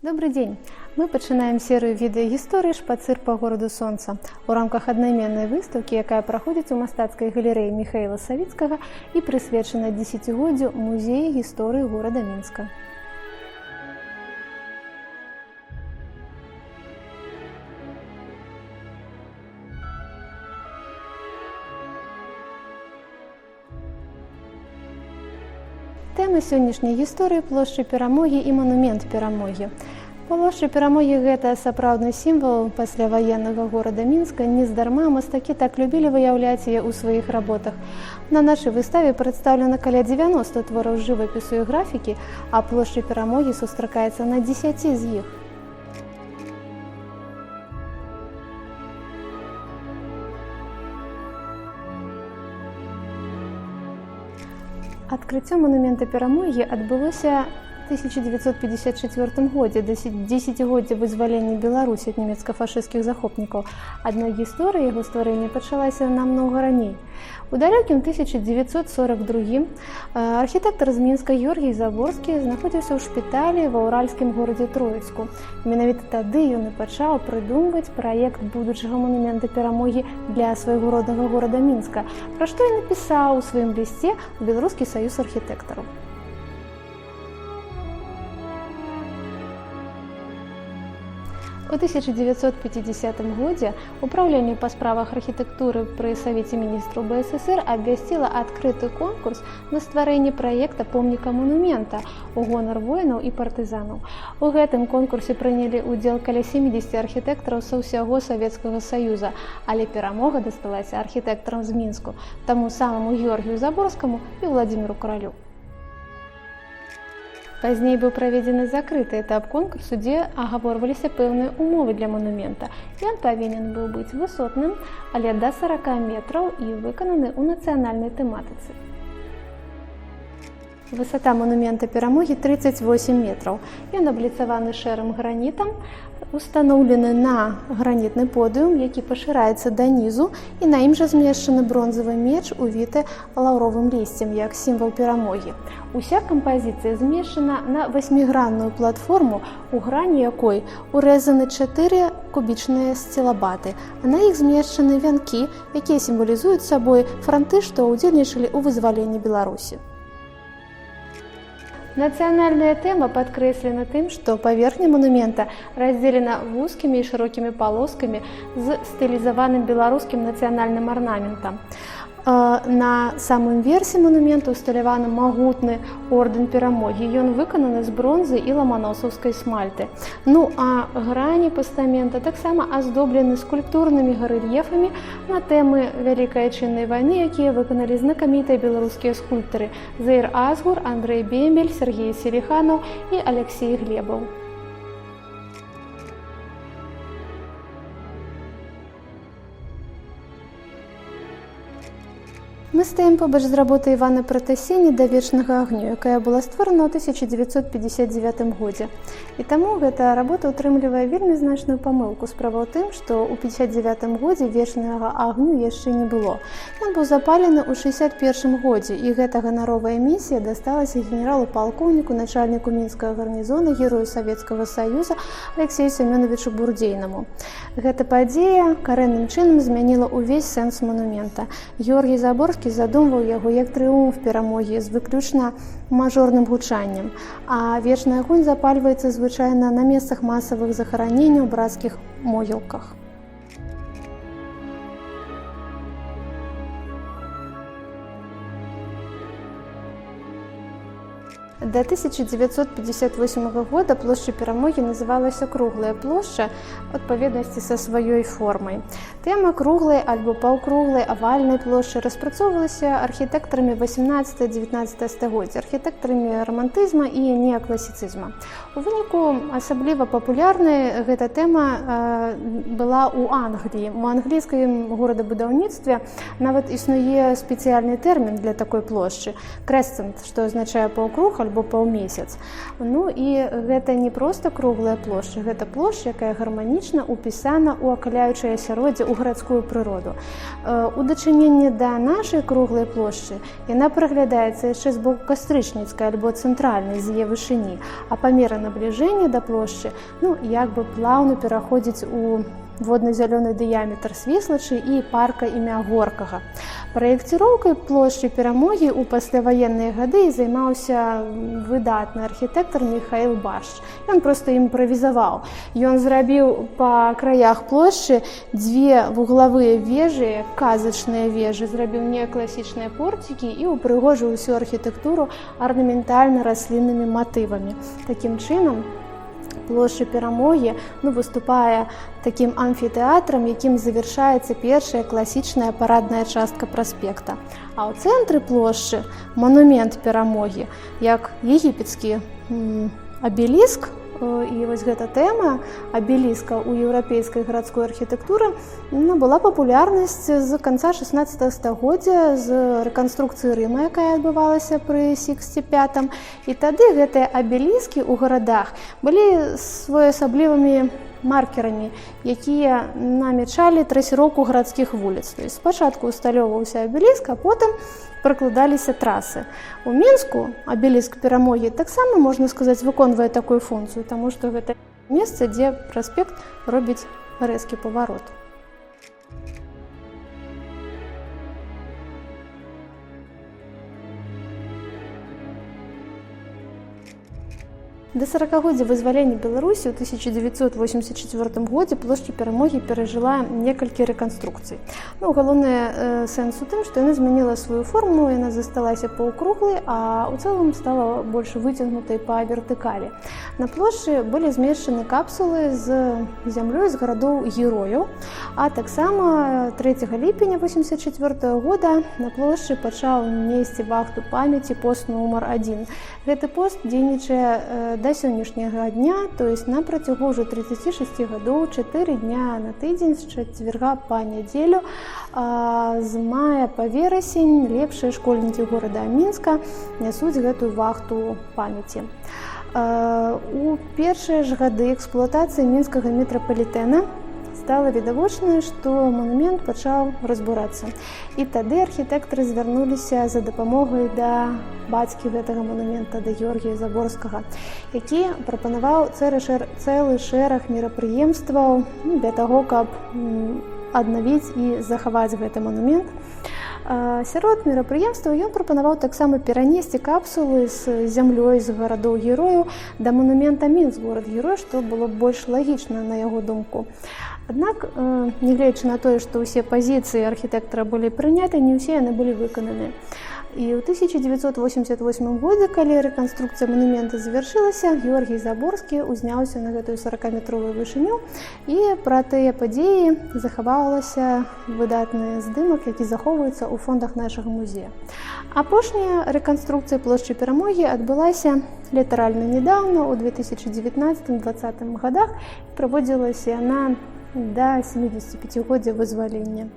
Добрый день! Мы пачынаем серыю відэагісторый «Шпацыр па гораду Сонца» у рамках аднайменнай выстаўкі, якая праходзіць у мастацкай галерэі Міхаіла Савіцкага і прысвечана 10-годдзю музея гісторыі горада Мінска. Тэма сённяшняй гісторыі – плошча Перамогі і манумент Перамогі. Плошча Перамогі – гэта сапраўдны сімвал пасляваеннага горада Мінска. Нездарма мастакі так любілі выяўляць яе ў сваіх работах. На нашай выставе прадстаўлена каля 90 твораў жывапісу і графікі, а плошча Перамогі сустракаецца на 10 з іх. Адкрыццё манумента Перамогі адбылося ў 1954 годзе, да 10-годдзя вызвалення Беларусі ад нямецка-фашысцкіх захопнікаў. Аднак гісторыя яго стварэння пачалася намнога раней. У далёкім 1942 архітэктар з Мінска Георгій Заборскі знаходзіўся ў шпіталі ва ўральскім горадзе Троіцку. Менавіта тады ён і пачаў прыдумваць праект будучага манумента Перамогі для свайго роднага горада Мінска, пра што і напісаў у сваім лісце ў Беларускі саюз архітэктараў. У 1950 годзе Управленне па справах архітэктуры пры Савеце міністраў БССР абвясціла адкрыты конкурс на стварэнне праекта помніка-манумента ў гонар воінаў і партызанаў. У гэтым конкурсе прынялі ўдзел каля 70 архітэктараў са ўсяго Савецкага Саюза, але перамога дасталася архітэктарам з Мінску, таму самаму Георгію Заборскаму і Владзіміру Каралю. Пазней быў праведзены закрыты этап конкурсу, дзе агаворваліся пэўныя ўмовы для манумента. Ён павінен быў быць высотным, але да 40 метраў і выкананы ў нацыянальнай тэматыцы. Высота манумента Перамогі 38 метраў. Ён абліцаваны шэрым гранітам, устаноўлены на гранітны подыум, які пашыраецца данізу, і на ім жа змешчаны бронзавы меч, увіты лаўровым лісцем, як сімвал перамогі. Уся кампазіцыя змешчана на 8-гранную платформу, у грані якой урэзаны 4 кубічныя сцілабаты, а на іх змешчаны вянкі, якія сімвалізуюць сабой франты, што ўдзельнічалі ў вызваленні Беларусі. Нацыянальная тэма падкрэслена тым, што паверхня манумента раздзелена вузкімі і шырокімі палоскамі з стылізаваным беларускім нацыянальным арнаментам. На самым версе манумента усталяваны магутны ордэн Перамогі. Ён выкананы з бронзы і ламаносаўскай смальты. Ну а грані пастамента таксама аздоблены скульптурнымі гарэльефамі на тэмы Вялікай Адчыннай вайны, якія выканалі знакамітыя беларускія скульптары Зэйр Азгур, Андрэй Бембель, Сергей Селиханаў і Алексей Глебаў. Мы стаім побач з работай Івана Пратасені «Да вечнага агню», якая была створана ў 1959 годзе. І таму гэта работа ўтрымлівае вельмі значную памылку. Справа ў тым, што ў 1959 годзе вечнага агню яшчэ не было. Ён быў запалены ў 1961 годзе, і гэта ганаровая місія дасталася генералу-палкоўніку, начальніку мінскага гарнізона, герою Савецкага Саюза Алексею Семёновичу Бурдзейнаму. Гэта падзея карэнным чынам змяніла ўвесь сэнс манумента. Георгій Заборскі задумваў яго як трыумф перамогі з выключна мажорным гучаннем, а вечны агонь запальваецца звычайна на месцах масавых захараненняў, брацкіх могілках. До 1958 года плошча Перамогі называлася круглая плошча ў адпаведнасці са сваёй формай. Тэма круглай альбо паўкруглай авальнай плошчы распрацоўвалася архітэктарамі 18-19 стагоддзя, архітэктарамі рамантызма і неакласіцызма. У выніку асабліва папулярнай гэта тэма была ў Англіі. У англійскім горадабудаўніцтве нават існуе спецыяльны тэрмін для такой плошчы – крэсцэнт, што азначае паўкруг альбо паўмесяц. Ну і гэта не проста круглая плошча, гэта плошча, якая гарманічна упісана ў акаляючае асяроддзе, ў гарадскую прыроду. У дачыненні да нашай круглай плошчы яна праглядаецца яшчэ з боку кастрычніцкай альбо цэнтральнай з яе вышыні, а па меры набліжэння да плошчы як бы плаўна пераходзіць у водна-зялёны дыяметр Свіслачы і парка імя Горкага. Праекціроўкай плошчы Перамогі ў пасляваенныя гады займаўся выдатны архітэктар Міхаіл Башч. Ён проста імправізаваў. Ён зрабіў па краях плошчы дзве вуглавыя вежы, казачныя вежы, зрабіў неакласічныя порцікі і ўпрыгожыў усю архітэктуру арнаментальна-расліннымі матывамі. Такім чынам, плошча Перамогі выступае такім амфітэатрам, якім завяршаецца першая класічная парадная частка праспекта. А ў цэнтры плошчы манумент Перамогі, як егіпецкі абеліск. І вось гэта тэма абеліска ў еўрапейскай гарадской архітэктуры была папулярнасць з канца 16 стагоддзя, з рэканструкцыі Рыма, якая адбывалася пры Сіксце V. І тады гэтыя абеліскі ў гарадах былі своеасаблівымі маркерамі, якія намячалі трасіроўку гарадскіх вуліц. То есть спачатку усталёўваўся абеліск, а потым пракладаліся трасы. У Мінску абеліск Перамогі таксама, можна сказаць, выконвае такую функцыю, таму што гэта месца, дзе праспект робіць рэзкі паварот. Да 40-годдзя вызвалення Беларусі ў 1984 годзе плошча Перамогі перажыла некалькі рэканструкцый. Галоўны сэнс у тым, што яна змяніла сваю форму, яна засталася паўкруглай, а ў цэлым стала больш выцягнутай па вертыкалі. На плошчы былі змешчаны капсулы з зямлёй з гарадоў-герояў, а таксама 3 ліпеня 1984 года на плошчы пачаў несці вахту памяці пост нумар 1. Гэты пост дзейнічае да сённяшняга дня, то есть на працягу ўжо 36 гадоў, 4 дня на тыдзень, з чацвярга па нядзелю, з мая па верасень лепшыя школьнікі горада Мінска нясуць гэтую вахту памяці. У першыя ж гады эксплуатацыі мінскага метрапалітэна стала відавочна, што манумент пачаў разбурацца. І тады архітэктары звярнуліся за дапамогай да бацькі гэтага манумента, да Георгія Заборскага, які прапанаваў цэлы шэраг мерапрыемстваў для таго, каб аднавіць і захаваць гэты манумент. Сярод мерапрыемстваў ён прапанаваў таксама перанесці капсулы з зямлёй з гарадоў-герояў да манумента Мінск, горад-герой, што было больш лагічна, на яго думку. Аднак, нягледзячы на тое, што ўсе пазіцыі архітэктара былі прыняты, не ўсе яны былі выкананы. І ў 1988 годзе, калі рэканструкцыя манумента завяршылася, Георгій Заборскі узняўся на гэтую 40-метровую вышыню, і пра тыя падзеі захавалася выдатны здымак, які захоўваецца ў фондах нашага музея. Апошняя рэканструкцыя плошчы Перамогі адбылася літаральна нядаўна, у 2019-2020 годах, праводзілася яна да 75-годдзя вызвалення.